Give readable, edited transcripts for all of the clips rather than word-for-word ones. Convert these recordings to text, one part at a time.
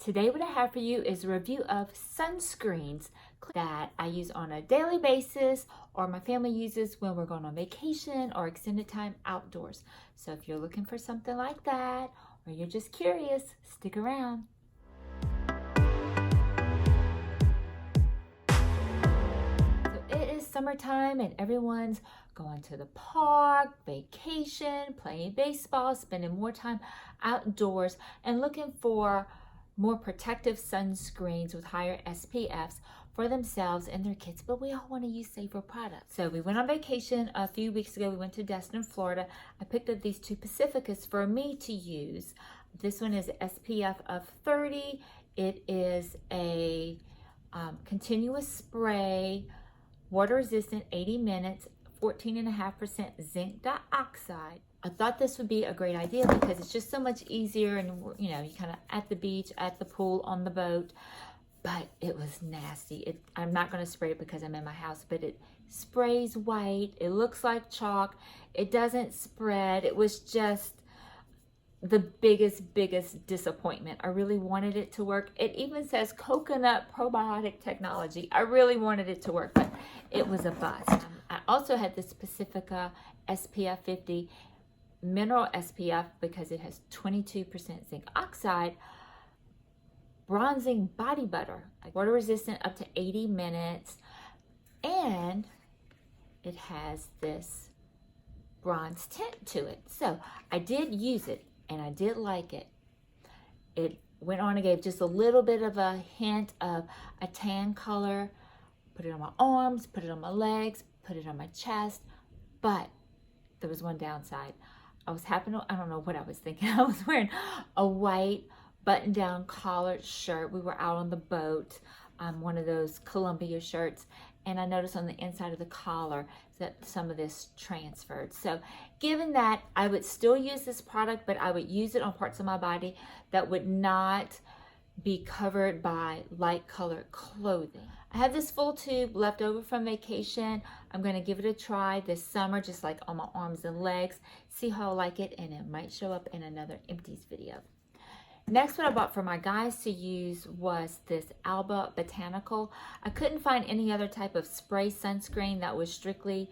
Today what I have for you is a review of sunscreens that I use on a daily basis or my family uses when we're going on vacation or extended time outdoors. So if you're looking for something like that or you're just curious, stick around. So it is summertime and everyone's going to the park, vacation, playing baseball, spending more time outdoors and looking for more protective sunscreens with higher SPFs for themselves and their kids, but we all want to use safer products. So we went on vacation a few weeks ago. We went to Destin, Florida. I picked up these two Pacificas for me to use. This one is SPF of 30. It is a continuous spray, water resistant, 80 minutes, 14.5% zinc dioxide. I thought this would be a great idea because it's just so much easier and you know, you kind of at the beach, at the pool, on the boat, but it was nasty. I'm not going to spray it because I'm in my house, but it sprays white. It looks like chalk. It doesn't spread. It was just the biggest disappointment. I really wanted it to work. It even says coconut probiotic technology. I really wanted it to work, but it was a bust. I also had this Pacifica SPF 50 mineral SPF because it has 22% zinc oxide, bronzing body butter, water resistant up to 80 minutes, and it has this bronze tint to it. So I did use it and I did like it. It went on and gave just a little bit of a hint of a tan color. Put it on my arms, put it on my legs, put it on my chest, but there was one downside. I don't know what I was thinking. I was wearing a white button-down collared shirt. We were out on the boat, one of those Columbia shirts, and I noticed on the inside of the collar that some of this transferred. So given that, I would still use this product, but I would use it on parts of my body that would not be covered by light colored clothing. I have this full tube left over from vacation. I'm going to give it a try this summer, just like on my arms and legs, see how I like it, and it might show up in another empties video. Next, what I bought for my guys to use was this Alba Botanical. I couldn't find any other type of spray sunscreen that was strictly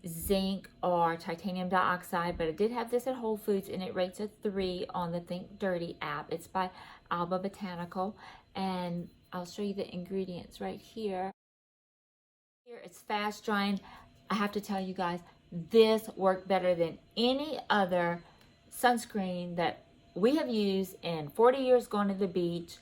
zinc or titanium dioxide, but I did have this at Whole Foods and it rates a 3 on the Think Dirty app. It's by Alba Botanical, and I'll show you the ingredients right here. Here it's fast drying. I have to tell you guys, this worked better than any other sunscreen that we have used in 40 years going to the beach,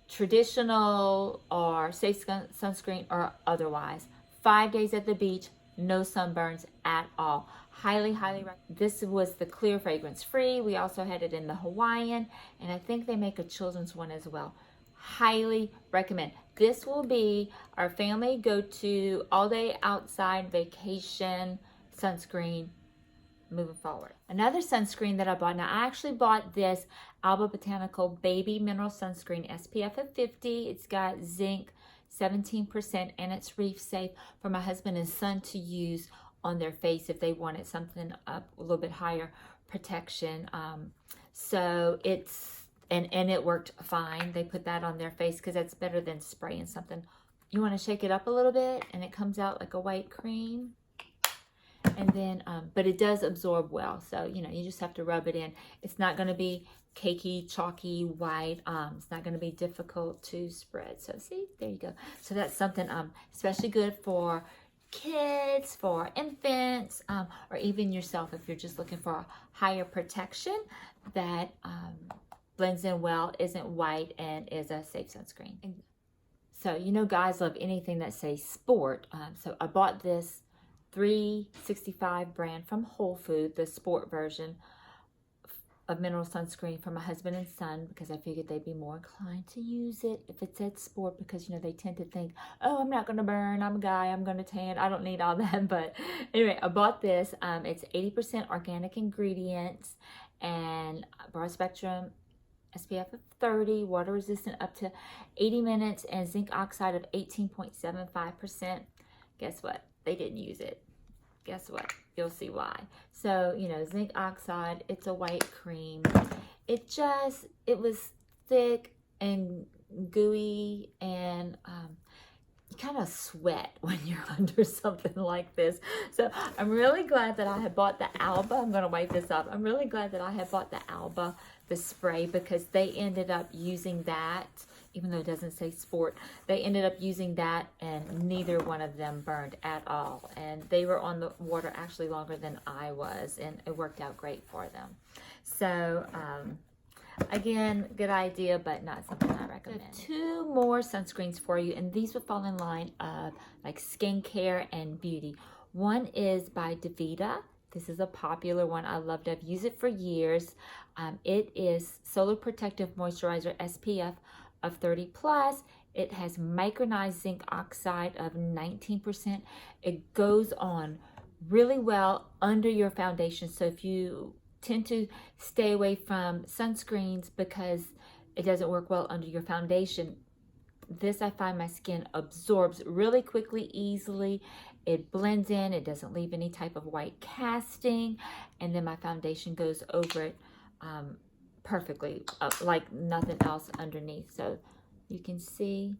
traditional or safe sunscreen or otherwise. 5 days at the beach, no sunburns at all. Highly recommend. This was the clear fragrance free. We also had it in the Hawaiian, and I think they make a children's one as well. Highly recommend. This will be our family go-to all day outside vacation sunscreen moving forward. Another sunscreen that I bought, now I actually bought this Alba Botanical Baby Mineral Sunscreen SPF of 50. It's got zinc 17% and it's reef safe for my husband and son to use on their face if they wanted something up a little bit higher protection. So it's and it worked fine. They put that on their face because that's better than spraying something. You want to shake it up a little bit and it comes out like a white cream. And then, but it does absorb well. So, you know, you just have to rub it in. It's not going to be cakey, chalky, white. It's not going to be difficult to spread. So see, there you go. So that's something especially good for kids, for infants, or even yourself if you're just looking for a higher protection that blends in well, isn't white, and is a safe sunscreen. And so, you know, guys love anything that says sport. So I bought this 365 brand from Whole Foods, the sport version of mineral sunscreen for my husband and son because I figured they'd be more inclined to use it if it said sport because, you know, they tend to think, oh, I'm not going to burn, I'm a guy, I'm going to tan, I don't need all that. But anyway, I bought this. It's 80% organic ingredients and broad spectrum SPF of 30, water resistant up to 80 minutes, and zinc oxide of 18.75%. Guess what? They didn't use it. Guess what? You'll see why. So, you know, zinc oxide, it's a white cream. It was thick. and gooey, and you kind of sweat when you're under something like this. So I'm really glad that I had bought the Alba. I'm going to wipe this up. I'm really glad that I had bought the Alba, the spray, because they ended up using that, even though it doesn't say sport. They ended up using that, and neither one of them burned at all. And they were on the water actually longer than I was, and it worked out great for them. So, again, good idea, but not something I recommend. So 2 more sunscreens for you, and these would fall in line of like skincare and beauty. One is by DaVita. This is a popular one. I loved it. I've used it for years. It is Solar Protective Moisturizer SPF of 30 plus. It has micronized zinc oxide of 19%. It goes on really well under your foundation. So if you tend to stay away from sunscreens because it doesn't work well under your foundation, this I find my skin absorbs really quickly, easily. It blends in, it doesn't leave any type of white casting, and then my foundation goes over it perfectly, like nothing else underneath. So you can see,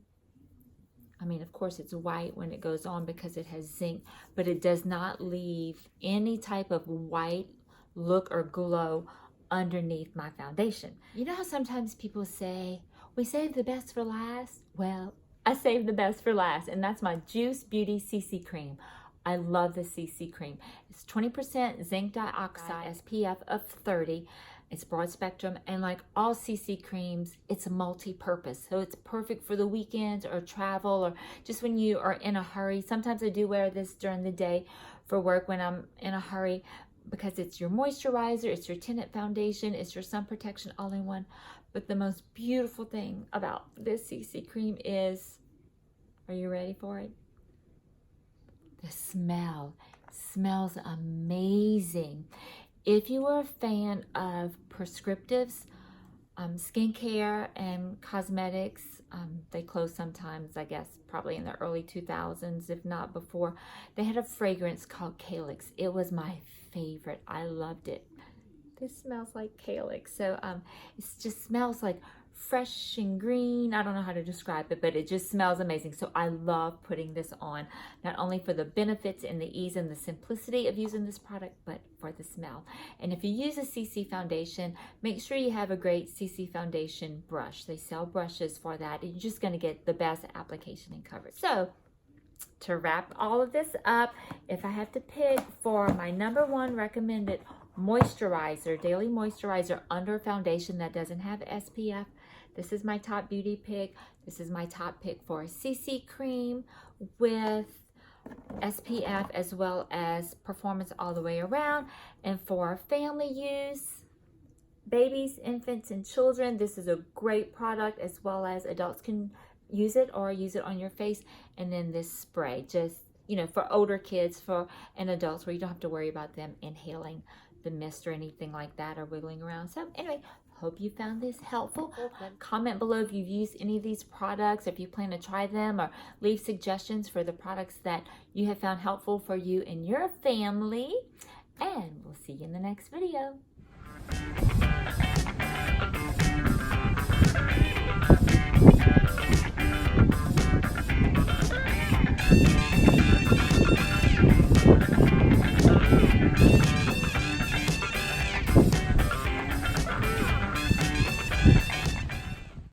I mean, of course it's white when it goes on because it has zinc, but it does not leave any type of white look or glow underneath my foundation. You know how sometimes people say, we save the best for last? Well, I saved the best for last, and that's my Juice Beauty CC Cream. I love the CC Cream. It's 20% zinc dioxide, SPF of 30. It's broad spectrum, and like all CC creams, it's multi-purpose. So it's perfect for the weekends or travel or just when you are in a hurry. Sometimes I do wear this during the day for work when I'm in a hurry, because it's your moisturizer, it's your tinted foundation, it's your sun protection all in one. But the most beautiful thing about this CC cream is, are you ready for it? The smell. It smells amazing. If you are a fan of prescriptives, skincare and cosmetics, they close sometimes, I guess, probably in the early 2000s, if not before. They had a fragrance called Calyx. It was my favorite. I loved it. This smells like Calyx. So it just smells like fresh and green. I don't know how to describe it, but it just smells amazing. So I love putting this on, not only for the benefits and the ease and the simplicity of using this product, but for the smell. And if you use a CC foundation, make sure you have a great CC foundation brush. They sell brushes for that. You're just going to get the best application and coverage. So to wrap all of this up, if I have to pick for my #1 recommended moisturizer, daily moisturizer under foundation that doesn't have SPF, this is my top beauty pick. This is my top pick for a CC cream with SPF as well as performance all the way around. And for family use, babies, infants, and children, this is a great product, as well as adults can use it or use it on your face. And then this spray, just, you know, for older kids and adults, where you don't have to worry about them inhaling the mist or anything like that or wiggling around. So anyway, hope you found this helpful. Comment below if you've used any of these products, if you plan to try them, or leave suggestions for the products that you have found helpful for you and your family. And we'll see you in the next video.